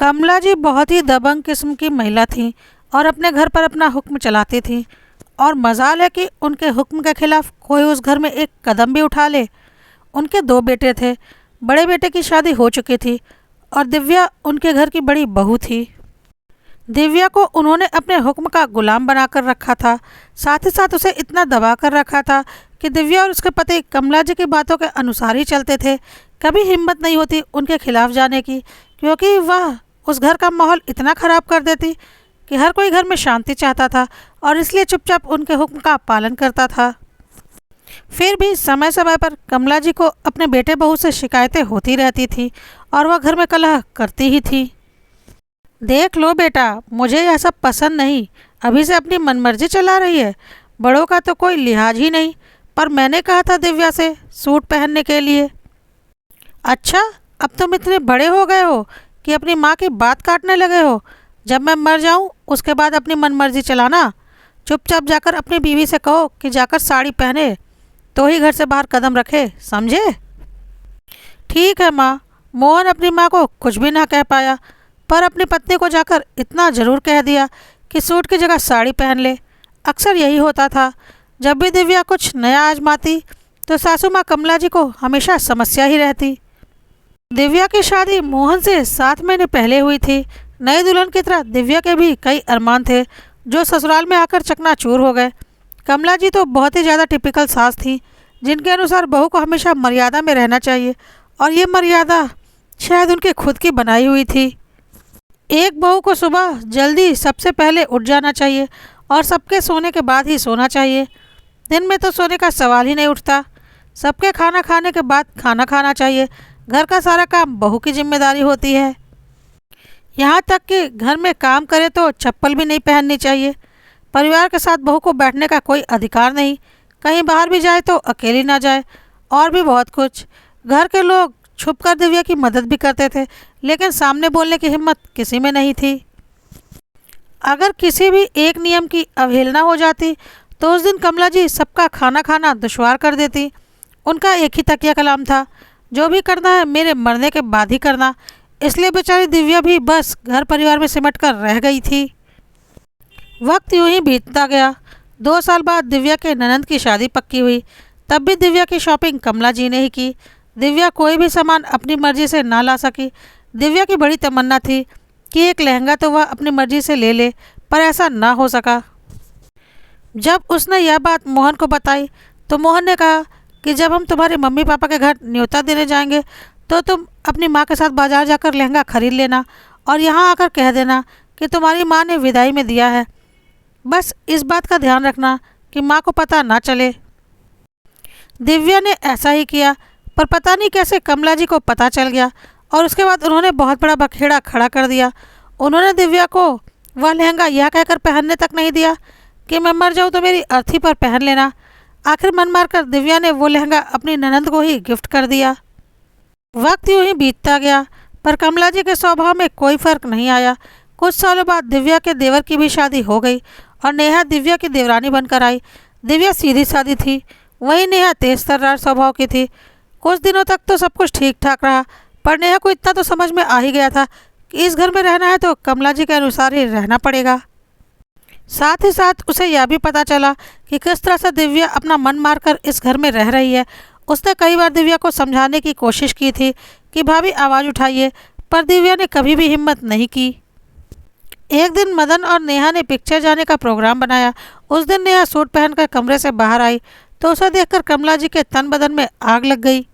कमला जी बहुत ही दबंग किस्म की महिला थीं और अपने घर पर अपना हुक्म चलाती थीं। और मजाल है कि उनके हुक्म के खिलाफ कोई उस घर में एक कदम भी उठा ले। उनके दो बेटे थे। बड़े बेटे की शादी हो चुकी थी और दिव्या उनके घर की बड़ी बहू थी। दिव्या को उन्होंने अपने हुक्म का गुलाम बनाकर रखा था। साथ ही साथ उसे इतना दबा कर रखा था कि दिव्या और उसके पति कमला जी की बातों के अनुसार ही चलते थे। कभी हिम्मत नहीं होती उनके खिलाफ जाने की, क्योंकि वह उस घर का माहौल इतना ख़राब कर देती कि हर कोई घर में शांति चाहता था और इसलिए चुपचाप उनके हुक्म का पालन करता था। फिर भी समय समय पर कमला जी को अपने बेटे बहू से शिकायतें होती रहती थी और वह घर में कलह करती ही थी। देख लो बेटा, मुझे यह सब पसंद नहीं। अभी से अपनी मनमर्जी चला रही है। बड़ों का तो कोई लिहाज ही नहीं। पर मैंने कहा था दिव्या से सूट पहनने के लिए। अच्छा, अब तुम इतने बड़े हो गए हो कि अपनी माँ की बात काटने लगे हो। जब मैं मर जाऊँ उसके बाद अपनी मनमर्जी चलाना। चुपचाप जाकर अपनी बीवी से कहो कि जाकर साड़ी पहने तो ही घर से बाहर कदम रखे, समझे? ठीक है माँ। मोहन अपनी माँ को कुछ भी ना कह पाया, पर अपनी पत्नी को जाकर इतना ज़रूर कह दिया कि सूट की जगह साड़ी पहन ले। अक्सर यही होता था। जब भी दिव्या कुछ नया आजमाती तो सासू माँ कमला जी को हमेशा समस्या ही रहती। दिव्या की शादी मोहन से 7 महीने पहले हुई थी। नई दुल्हन की तरह दिव्या के भी कई अरमान थे जो ससुराल में आकर चकनाचूर हो गए। कमला जी तो बहुत ही ज़्यादा टिपिकल सास थी, जिनके अनुसार बहू को हमेशा मर्यादा में रहना चाहिए, और ये मर्यादा शायद उनकी खुद की बनाई हुई थी। एक बहू को सुबह जल्दी सबसे पहले उठ जाना चाहिए और सबके सोने के बाद ही सोना चाहिए। दिन में तो सोने का सवाल ही नहीं उठता। सबके खाना खाने के बाद खाना खाना चाहिए। घर का सारा काम बहू की जिम्मेदारी होती है। यहाँ तक कि घर में काम करे तो चप्पल भी नहीं पहननी चाहिए। परिवार के साथ बहू को बैठने का कोई अधिकार नहीं। कहीं बाहर भी जाए तो अकेली ना जाए, और भी बहुत कुछ। घर के लोग छुपकर दिव्या की मदद भी करते थे, लेकिन सामने बोलने की हिम्मत किसी में नहीं थी। अगर किसी भी एक नियम की अवहेलना हो जाती तो उस दिन कमला जी सबका खाना खाना दुश्वार कर देती। उनका एक ही तकिया कलाम था, जो भी करना है मेरे मरने के बाद ही करना। इसलिए बेचारी दिव्या भी बस घर परिवार में सिमट कर रह गई थी। वक्त यूं ही बीतता गया। 2 साल बाद दिव्या के ननंद की शादी पक्की हुई। तब भी दिव्या की शॉपिंग कमला जी ने ही की। दिव्या कोई भी सामान अपनी मर्जी से ना ला सकी। दिव्या की बड़ी तमन्ना थी कि एक लहंगा तो वह अपनी मर्जी से ले ले, पर ऐसा ना हो सका। जब उसने यह बात मोहन को बताई तो मोहन ने कहा कि जब हम तुम्हारे मम्मी पापा के घर न्योता देने जाएंगे तो तुम अपनी माँ के साथ बाजार जाकर लहंगा खरीद लेना और यहाँ आकर कह देना कि तुम्हारी माँ ने विदाई में दिया है। बस इस बात का ध्यान रखना कि माँ को पता ना चले। दिव्या ने ऐसा ही किया, पर पता नहीं कैसे कमला जी को पता चल गया और उसके बाद उन्होंने बहुत बड़ा बखेड़ा खड़ा कर दिया। उन्होंने दिव्या को वह लहंगा यह कहकर पहनने तक नहीं दिया कि मैं मर जाऊँ तो मेरी अर्थी पर पहन लेना। आखिर मन मारकर दिव्या ने वो लहंगा अपनी ननंद को ही गिफ्ट कर दिया। वक्त यूँ ही बीतता गया, पर कमला जी के स्वभाव में कोई फ़र्क नहीं आया। कुछ सालों बाद दिव्या के देवर की भी शादी हो गई और नेहा दिव्या की देवरानी बनकर आई। दिव्या सीधी सादी थी, वही नेहा तेज तर्रार स्वभाव की थी। कुछ दिनों तक तो सब कुछ ठीक ठाक रहा, पर नेहा को इतना तो समझ में आ ही गया था कि इस घर में रहना है तो कमला जी के अनुसार ही रहना पड़ेगा। साथ ही साथ उसे यह भी पता चला कि किस तरह से दिव्या अपना मन मारकर इस घर में रह रही है। उसने कई बार दिव्या को समझाने की कोशिश की थी कि भाभी आवाज़ उठाइए, पर दिव्या ने कभी भी हिम्मत नहीं की। एक दिन मदन और नेहा ने पिक्चर जाने का प्रोग्राम बनाया। उस दिन नेहा सूट पहनकर कमरे से बाहर आई तो उसे देखकर कमला जी के तन बदन में आग लग गई।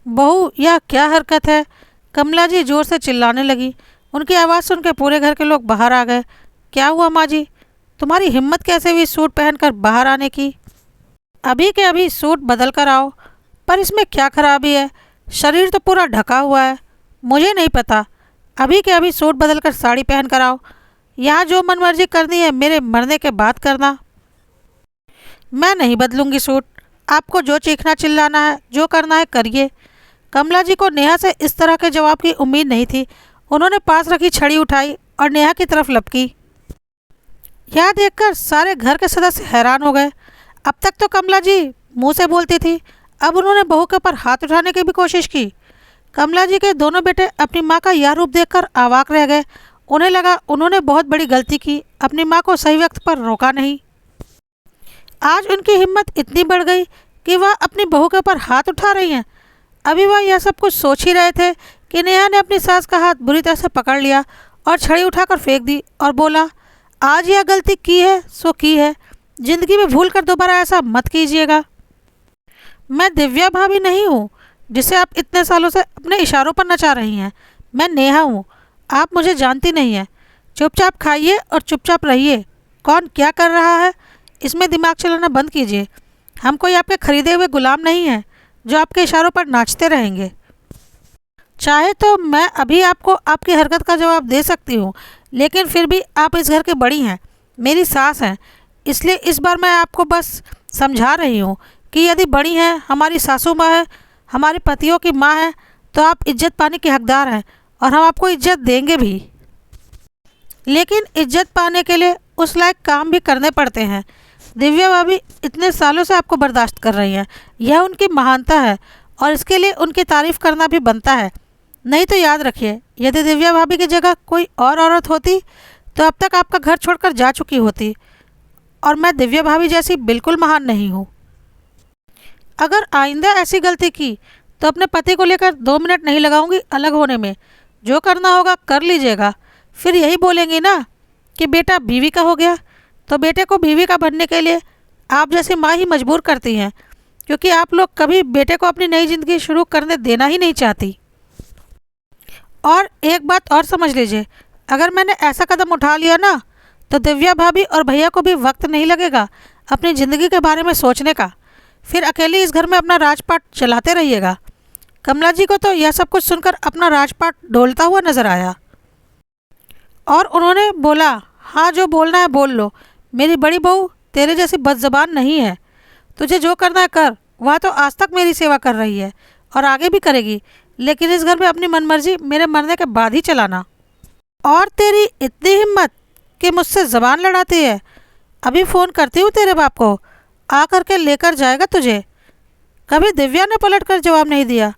बहू, यह क्या हरकत है? कमला जी जोर से चिल्लाने लगी। उनकी आवाज़ सुनकर पूरे घर के लोग बाहर आ गए। क्या हुआ माँ जी? तुम्हारी हिम्मत कैसे हुई सूट पहनकर बाहर आने की? अभी के अभी सूट बदल कर आओ। पर इसमें क्या खराबी है? शरीर तो पूरा ढका हुआ है। मुझे नहीं पता। अभी के अभी सूट बदल कर साड़ी पहन कर आओ। यहाँ जो मनमर्जी करनी है मेरे मरने के बाद करना। मैं नहीं बदलूंगी सूट। आपको जो चीखना चिल्लाना है, जो करना है करिए। कमला जी को नेहा से इस तरह के जवाब की उम्मीद नहीं थी। उन्होंने पास रखी छड़ी उठाई और नेहा की तरफ लपकी। यह देखकर सारे घर के सदस्य हैरान हो गए। अब तक तो कमला जी मुंह से बोलती थी, अब उन्होंने बहू के ऊपर हाथ उठाने की भी कोशिश की। कमला जी के दोनों बेटे अपनी माँ का यह रूप देखकर अवाक रह गए। उन्हें लगा उन्होंने बहुत बड़ी गलती की, अपनी माँ को सही वक्त पर रोका नहीं। आज उनकी हिम्मत इतनी बढ़ गई कि वह अपनी बहू के ऊपर हाथ उठा रही हैं। अभी वह यह सब कुछ सोच ही रहे थे कि नेहा ने अपनी सास का हाथ बुरी तरह से पकड़ लिया और छड़ी उठाकर फेंक दी और बोला, आज यह गलती की है सो की है, जिंदगी में भूल कर दोबारा ऐसा मत कीजिएगा। मैं दिव्या भाभी नहीं हूँ जिसे आप इतने सालों से अपने इशारों पर नचा रही हैं। मैं नेहा हूँ, आप मुझे जानती नहीं हैं। चुपचाप खाइए और चुपचाप रहिए। कौन क्या कर रहा है इसमें दिमाग चलाना बंद कीजिए। हम कोई आपके खरीदे हुए गुलाम नहीं हैं जो आपके इशारों पर नाचते रहेंगे। चाहे तो मैं अभी आपको आपकी हरकत का जवाब दे सकती हूँ, लेकिन फिर भी आप इस घर के बड़ी हैं, मेरी सास हैं, इसलिए इस बार मैं आपको बस समझा रही हूँ कि यदि बड़ी हैं, हमारी सासू माँ है, हमारे पतियों की माँ है, तो आप इज्जत पाने के हकदार हैं और हम आपको इज्जत देंगे भी। लेकिन इज्जत पाने के लिए उस लायक काम भी करने पड़ते हैं। दिव्या भाभी इतने सालों से आपको बर्दाश्त कर रही हैं, यह उनकी महानता है और इसके लिए उनकी तारीफ़ करना भी बनता है। नहीं तो याद रखिए, यदि दिव्या भाभी की जगह कोई और औरत होती तो अब तक आपका घर छोड़कर जा चुकी होती, और मैं दिव्या भाभी जैसी बिल्कुल महान नहीं हूँ। अगर आइंदा ऐसी गलती की तो अपने पति को लेकर 2 मिनट नहीं लगाऊंगी अलग होने में। जो करना होगा कर लीजिएगा। फिर यही बोलेंगी ना कि बेटा बीवी का हो गया, तो बेटे को बीवी का बनने के लिए आप जैसी माँ ही मजबूर करती हैं, क्योंकि आप लोग कभी बेटे को अपनी नई ज़िंदगी शुरू करने देना ही नहीं चाहती। और एक बात और समझ लीजिए, अगर मैंने ऐसा कदम उठा लिया ना तो दिव्या भाभी और भैया को भी वक्त नहीं लगेगा अपनी ज़िंदगी के बारे में सोचने का। फिर अकेले इस घर में अपना राजपाट चलाते रहिएगा। कमला जी को तो यह सब कुछ सुनकर अपना राजपाट डोलता हुआ नजर आया और उन्होंने बोला, हाँ जो बोलना है बोल लो। मेरी बड़ी बहू तेरे जैसी बदज़बान नहीं है। तुझे जो करना है कर। वह तो आज तक मेरी सेवा कर रही है और आगे भी करेगी, लेकिन इस घर में अपनी मनमर्जी मेरे मरने के बाद ही चलाना। और तेरी इतनी हिम्मत कि मुझसे ज़बान लड़ाती है। अभी फ़ोन करती हूँ तेरे बाप को, आ करके लेकर जाएगा तुझे। कभी दिव्या ने पलट कर जवाब नहीं दिया।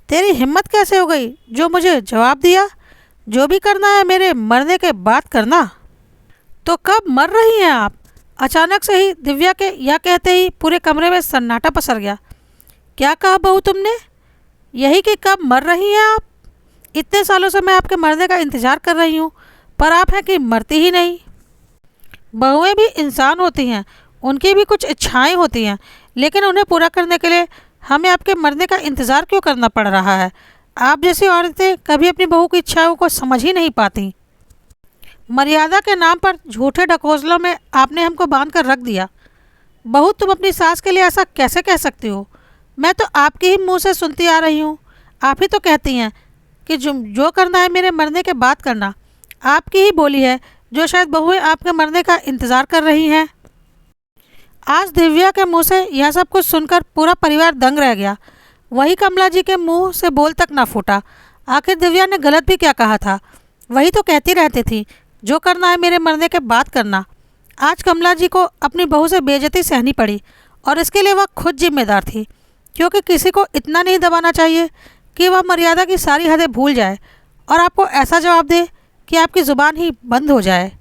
तेरी हिम्मत कैसे हो गई जो मुझे जवाब दिया? जो भी करना है मेरे मरने के बाद करना। तो कब मर रही हैं आप? अचानक से ही दिव्या के यह कहते ही पूरे कमरे में सन्नाटा पसर गया। क्या कहा बहू तुमने? यही कि कब मर रही हैं आप? इतने सालों से मैं आपके मरने का इंतज़ार कर रही हूँ, पर आप हैं कि मरती ही नहीं। बहुएं भी इंसान होती हैं, उनकी भी कुछ इच्छाएं होती हैं, लेकिन उन्हें पूरा करने के लिए हमें आपके मरने का इंतज़ार क्यों करना पड़ रहा है? आप जैसी औरतें कभी अपनी बहू की इच्छाओं को समझ ही नहीं पाती। मर्यादा के नाम पर झूठे ढकोसलों में आपने हमको बांध कर रख दिया। बहू तुम अपनी सास के लिए ऐसा कैसे कह सकती हो? मैं तो आपके ही मुंह से सुनती आ रही हूँ। आप ही तो कहती हैं कि जो करना है मेरे मरने के बाद करना। आपकी ही बोली है जो शायद बहुएं आपके मरने का इंतज़ार कर रही हैं। आज दिव्या के मुंह से यह सब कुछ सुनकर पूरा परिवार दंग रह गया। वही कमला जी के मुंह से बोल तक ना फूटा। आखिर दिव्या ने गलत भी क्या कहा था? वही तो कहती रहती थी, जो करना है मेरे मरने के बाद करना। आज कमला जी को अपनी बहू से बेइज्जती सहनी पड़ी और इसके लिए वह खुद जिम्मेदार थी, क्योंकि किसी को इतना नहीं दबाना चाहिए कि वह मर्यादा की सारी हदें भूल जाए और आपको ऐसा जवाब दे कि आपकी ज़ुबान ही बंद हो जाए।